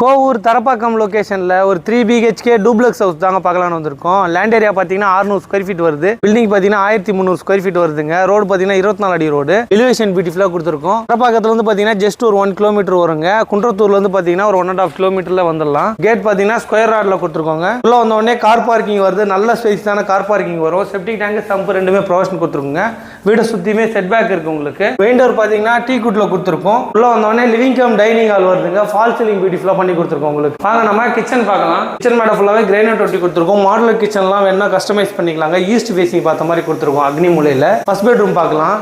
கோவூர் தரப்பாக்கம் லொகேஷன்ல ஒரு 3 BHK duplex house தாங்க பார்க்கலாம்னு வந்திருக்கோம். லேண்ட் ஏரியா பார்த்தீங்கன்னா 600 ஸ்கொயர் ஃபீட் வருது. பில்டிங் பார்த்தீங்கன்னா 1300 ஸ்கொயர் ஃபீட் வருதுங்க. ரோடு பார்த்தீங்கன்னா 24 அடி ரோடு. எலிவேஷன் பியூட்டிஃபுல்லாக கொடுத்துருக்கோம். தரப்பாக்கத்துல வந்து பார்த்தீங்கன்னா ஜஸ்ட் ஒரு 1 கிலோமீட்டர் வருங்க. குன்றத்தூர்ல இருந்து பார்த்தீங்கன்னா ஒரு 1.5 கிலோமீட்டர்ல வந்துடலாம். கேட் பார்த்தீங்கன்னா ஸ்கொயர் ராட்ல கொடுத்துருக்கோங்க. உள்ள வந்த உடனே கார் பார்க்கிங் வருது. நல்ல ஸ்பேஸான கார் பார்க்கிங் வரும். செப்டிக் டேங்க் சம்ப் ரெண்டுமே ப்ரொவிஷன் கொடுத்துருக்குங்க. வீடு சுத்தியுமே செட் பேக் இருக்கு உங்களுக்கு. மெயின் டோர் பார்த்தீங்கன்னா டீ குட்ல கொடுத்துருக்கோம். உள்ள வந்த உடனே லிவிங் கம் டைனிங் ஹால் வருதுங்க. ஃபால் சீலிங் பியூட்டிஃபுல்லா பண்ணி கொடுத்துருக்கோம் உங்களுக்கு. வாங்க நம்ம கிச்சன் பார்க்கலாம். கிச்சன் மேடை ஃபுல்லாவே கிரைனைட் ஒட்டி கொடுத்துருக்கோம். மாடுலர் கிச்சன்லாம் வேணா கஸ்டமைஸ் பண்ணிக்கலாங்க. ஈஸ்ட் ஃபேசிங் பார்த்த மாதிரி கொடுத்துருக்கோம். அக்னி மூலையில ஃபர்ஸ்ட் பெட்ரூம் பார்க்கலாம்.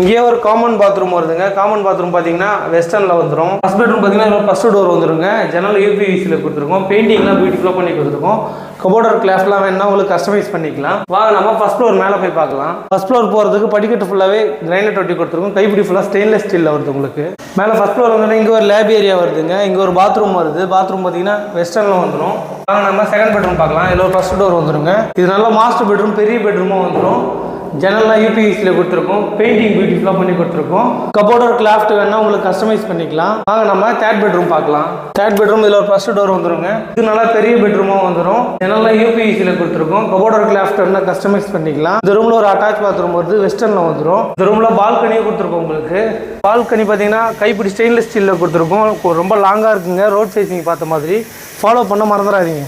இங்கே ஒரு காமன் பாத்ரூம் வருதுங்க. காமன் பாத்ரூம் பார்த்தீங்கன்னா வெஸ்டர்ன்ல வந்துடும். ஃபர்ஸ்ட் பெட்ரூம் பார்த்தீங்கன்னா ஃபர்ஸ்ட் டோர் வந்துருங்க. ஜன்னல் யூபிவிசியில் கொடுத்துருக்கோம். பெயிண்டிங்லாம் பியூட்டிஃபுல்லாக பண்ணி கொடுத்துருக்கோம். கபோர்டர் கிளாஸ்லாம் வேணா உங்களுக்கு கஸ்டமைஸ் பண்ணிக்கலாம். வாங்க நம்ம ஃபர்ஸ்ட் ஃப்ளோர் மேலே போய் பார்க்கலாம். ஃபர்ஸ்ட் ஃப்ளோர் போகிறதுக்கு படிக்கட்டு ஃபுல்லாகவே கிரைனைட் ஒட்டி கொடுத்துருக்கோம். கைப்பிடி ஃபுல்லாக ஸ்டெயின்லெஸ் ஸ்டீலில் வருது உங்களுக்கு. மேலே ஃபர்ஸ்ட் ஃப்ளோர் வந்து இங்கே ஒரு லேப் ஏரியா வருதுங்க. இங்கே ஒரு பாத்ரூம் வருது. பாத்ரூம் பார்த்தீங்கன்னா வெஸ்டர்னில் வந்துடும். வாங்க நம்ம செகண்ட் பெட்ரூம் பார்க்கலாம். இதில் ஒரு ஃபர்ஸ்ட் டோர் வந்துருங்க. இது நல்ல மாஸ்டர் பெட்ரூம், பெரிய பெட்ரூமாக வந்துடும். ஜன்னல்லாம் யூபிவிசியில் கொடுத்துருக்கோம். பெயிண்டிங் பியூட்டிஃபுல்லாக பண்ணி கொடுத்துருக்கோம். கபோர்டர் கிளாஃப்ட் வேணா உங்களுக்கு கஸ்டமைஸ் பண்ணிக்கலாம். வாங்க நம்ம தேர்ட் பெட்ரூம் பார்க்கலாம். தேர்ட் பெட்ரூம் இதில் ஒரு ஃபர்ஸ்ட் டோர் வந்துருங்க. இது நல்லா பெரிய பெட்ரூமாக வந்துடும். ஜன்னல்லாம் யூபிவிசியில் கொடுத்துருக்கோம். கபோர்டர் கிளாஃப்ட் வேணா கஸ்டமைஸ் பண்ணிக்கலாம். இந்த ரூமில் ஒரு அட்டாச் பாத்ரூம் வருது. வெஸ்டர்னில் வந்துடும். இந்த ரூமில் பால்கனியும் கொடுத்துருக்கோம் உங்களுக்கு. பால்கனி பார்த்தீங்கன்னா கைப்பிடி ஸ்டெயின்லெஸ் ஸ்டீலில் கொடுத்துருக்கோம். ரொம்ப லாங்காக இருக்குங்க. ரோட் ஃபேசிங் பார்த்த மாதிரி. ஃபாலோ பண்ண மறந்துடாதீங்க.